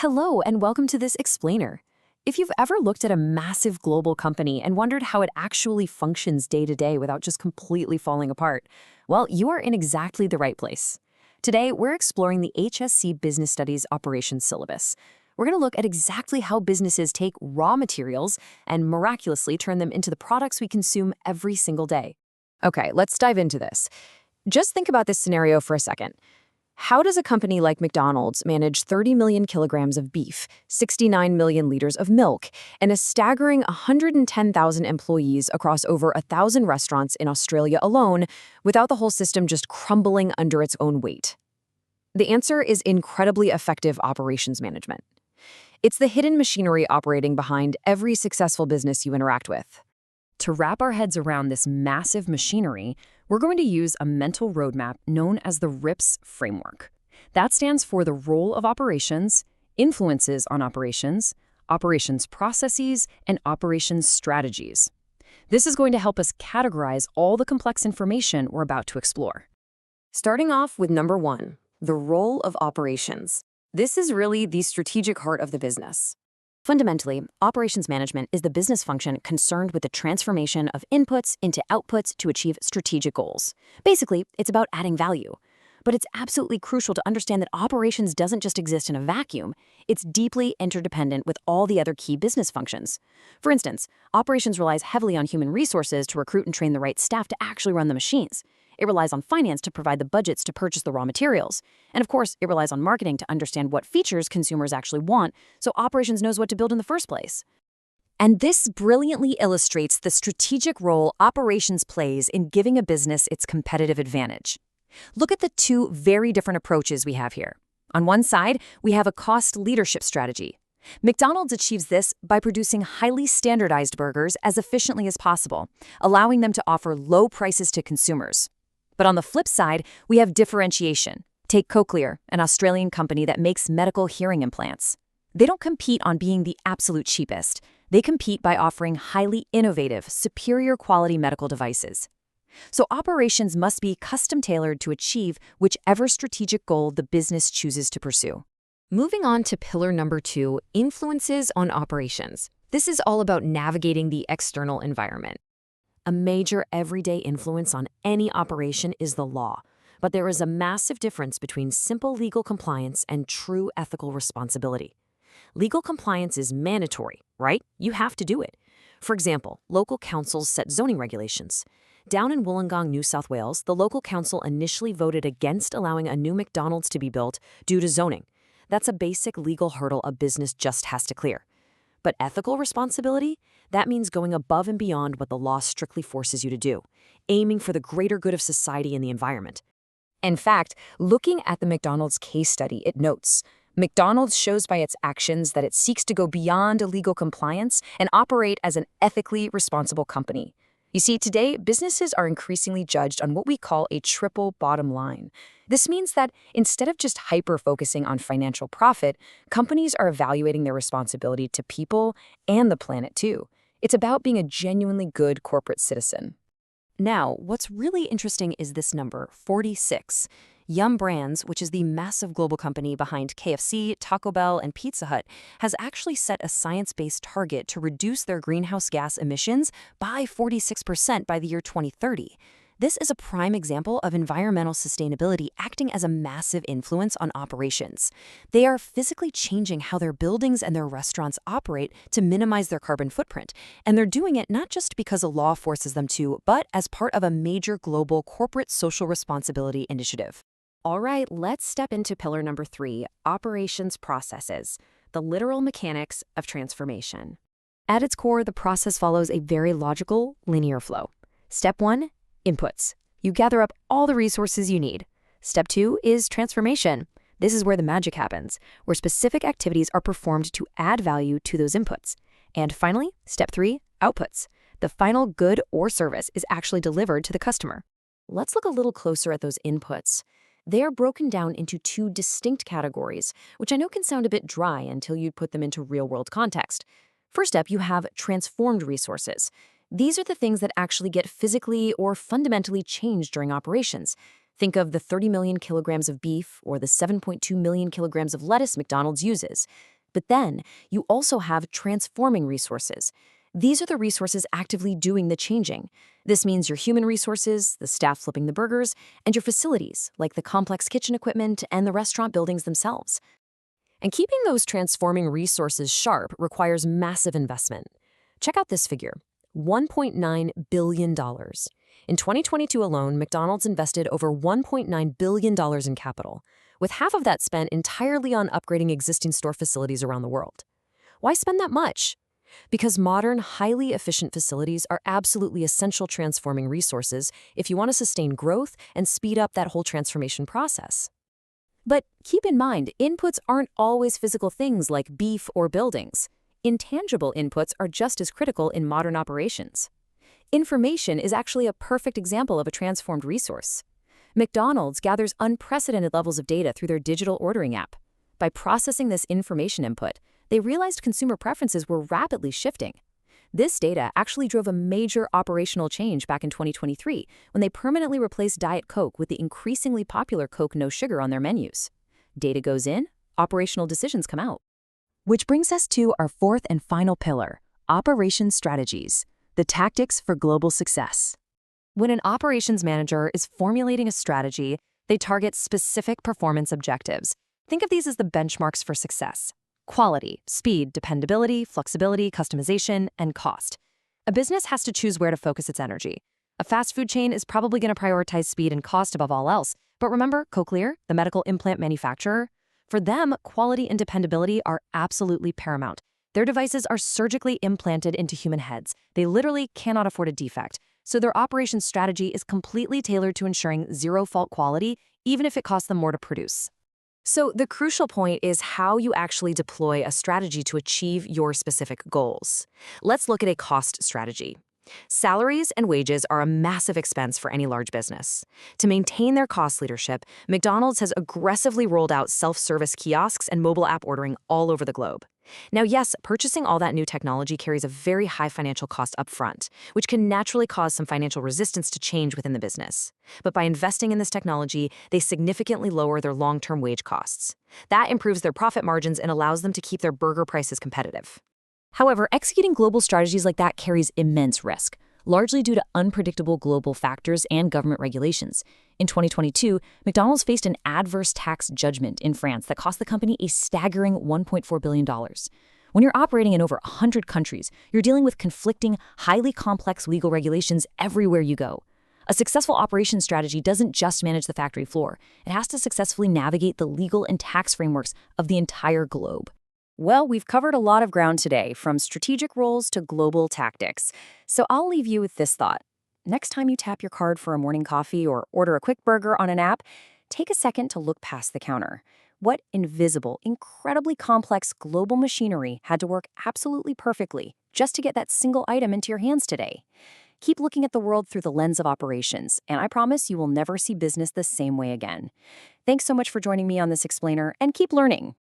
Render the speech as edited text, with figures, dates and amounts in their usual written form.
Hello, and welcome to this explainer. If you've ever looked at a massive global company and wondered how it actually functions day to day without just completely falling apart, well, you are in exactly the right place. Today, we're exploring the HSC Business Studies operations syllabus. We're going to look at exactly how businesses take raw materials and miraculously turn them into the products we consume every single day. Okay, let's dive into this. Just think about this scenario for a second. How does a company like McDonald's manage 30 million kilograms of beef, 69 million liters of milk, and a staggering 110,000 employees across over 1,000 restaurants in Australia alone without the whole system just crumbling under its own weight? The answer is incredibly effective operations management. It's the hidden machinery operating behind every successful business you interact with. To wrap our heads around this massive machinery, we're going to use a mental roadmap known as the RIPS framework. That stands for the role of operations, influences on operations, operations processes, and operations strategies. This is going to help us categorize all the complex information we're about to explore. Starting off with number 1, the role of operations. This is really the strategic heart of the business. Fundamentally, operations management is the business function concerned with the transformation of inputs into outputs to achieve strategic goals. Basically, it's about adding value. But it's absolutely crucial to understand that operations doesn't just exist in a vacuum. It's deeply interdependent with all the other key business functions. For instance, operations relies heavily on human resources to recruit and train the right staff to actually run the machines. It relies on finance to provide the budgets to purchase the raw materials. And of course, it relies on marketing to understand what features consumers actually want, so operations knows what to build in the first place. And this brilliantly illustrates the strategic role operations plays in giving a business its competitive advantage. Look at the two very different approaches we have here. On one side, we have a cost leadership strategy. McDonald's achieves this by producing highly standardized burgers as efficiently as possible, allowing them to offer low prices to consumers. But on the flip side, we have differentiation. Take Cochlear, an Australian company that makes medical hearing implants. They don't compete on being the absolute cheapest. They compete by offering highly innovative, superior quality medical devices. So operations must be custom-tailored to achieve whichever strategic goal the business chooses to pursue. Moving on to pillar number 2, influences on operations. This is all about navigating the external environment. A major everyday influence on any operation is the law, but there is a massive difference between simple legal compliance and true ethical responsibility. Legal compliance is mandatory, right? You have to do it. For example, local councils set zoning regulations. Down in Wollongong, New South Wales, the local council initially voted against allowing a new McDonald's to be built due to zoning. That's a basic legal hurdle a business just has to clear. But ethical responsibility? That means going above and beyond what the law strictly forces you to do, aiming for the greater good of society and the environment. In fact, looking at the McDonald's case study, it notes, McDonald's shows by its actions that it seeks to go beyond illegal compliance and operate as an ethically responsible company. You see, today, businesses are increasingly judged on what we call a triple bottom line. This means that instead of just hyper-focusing on financial profit, companies are evaluating their responsibility to people and the planet too. It's about being a genuinely good corporate citizen. Now, what's really interesting is this number, 46. Yum Brands, which is the massive global company behind KFC, Taco Bell, and Pizza Hut, has actually set a science-based target to reduce their greenhouse gas emissions by 46% by the year 2030. This is a prime example of environmental sustainability acting as a massive influence on operations. They are physically changing how their buildings and their restaurants operate to minimize their carbon footprint, and they're doing it not just because a law forces them to, but as part of a major global corporate social responsibility initiative. All right, let's step into pillar number 3, operations processes, the literal mechanics of transformation. At its core, the process follows a very logical, linear flow. Step 1, inputs. You gather up all the resources you need. Step 2 is transformation. This is where the magic happens, where specific activities are performed to add value to those inputs. And finally, step 3, outputs. The final good or service is actually delivered to the customer. Let's look a little closer at those inputs. They are broken down into 2 distinct categories, which I know can sound a bit dry until you put them into real-world context. First up, you have transformed resources. These are the things that actually get physically or fundamentally changed during operations. Think of the 30 million kilograms of beef or the 7.2 million kilograms of lettuce McDonald's uses. But then, you also have transforming resources. These are the resources actively doing the changing. This means your human resources, the staff flipping the burgers, and your facilities, like the complex kitchen equipment and the restaurant buildings themselves. And keeping those transforming resources sharp requires massive investment. Check out this figure, $1.9 billion. In 2022 alone, McDonald's invested over $1.9 billion in capital, with half of that spent entirely on upgrading existing store facilities around the world. Why spend that much? Because modern, highly efficient facilities are absolutely essential transforming resources if you want to sustain growth and speed up that whole transformation process. But keep in mind, inputs aren't always physical things like beef or buildings. Intangible inputs are just as critical in modern operations. Information is actually a perfect example of a transformed resource. McDonald's gathers unprecedented levels of data through their digital ordering app. By processing this information input, they realized consumer preferences were rapidly shifting. This data actually drove a major operational change back in 2023 when they permanently replaced Diet Coke with the increasingly popular Coke No Sugar on their menus. Data goes in, operational decisions come out. Which brings us to our fourth and final pillar, operations strategies, the tactics for global success. When an operations manager is formulating a strategy, they target specific performance objectives. Think of these as the benchmarks for success: quality, speed, dependability, flexibility, customization, and cost. A business has to choose where to focus its energy. A fast food chain is probably going to prioritize speed and cost above all else. But remember Cochlear, the medical implant manufacturer? For them, quality and dependability are absolutely paramount. Their devices are surgically implanted into human heads. They literally cannot afford a defect. So their operations strategy is completely tailored to ensuring zero-fault quality, even if it costs them more to produce. So the crucial point is how you actually deploy a strategy to achieve your specific goals. Let's look at a cost strategy. Salaries and wages are a massive expense for any large business. To maintain their cost leadership, McDonald's has aggressively rolled out self-service kiosks and mobile app ordering all over the globe. Now, yes, purchasing all that new technology carries a very high financial cost upfront, which can naturally cause some financial resistance to change within the business. But by investing in this technology, they significantly lower their long-term wage costs. That improves their profit margins and allows them to keep their burger prices competitive. However, executing global strategies like that carries immense risk, largely due to unpredictable global factors and government regulations. In 2022, McDonald's faced an adverse tax judgment in France that cost the company a staggering $1.4 billion. When you're operating in over 100 countries, you're dealing with conflicting, highly complex legal regulations everywhere you go. A successful operations strategy doesn't just manage the factory floor. It has to successfully navigate the legal and tax frameworks of the entire globe. Well, we've covered a lot of ground today, from strategic roles to global tactics. So I'll leave you with this thought. Next time you tap your card for a morning coffee or order a quick burger on an app, take a second to look past the counter. What invisible, incredibly complex global machinery had to work absolutely perfectly just to get that single item into your hands today? Keep looking at the world through the lens of operations, and I promise you will never see business the same way again. Thanks so much for joining me on this explainer, and keep learning.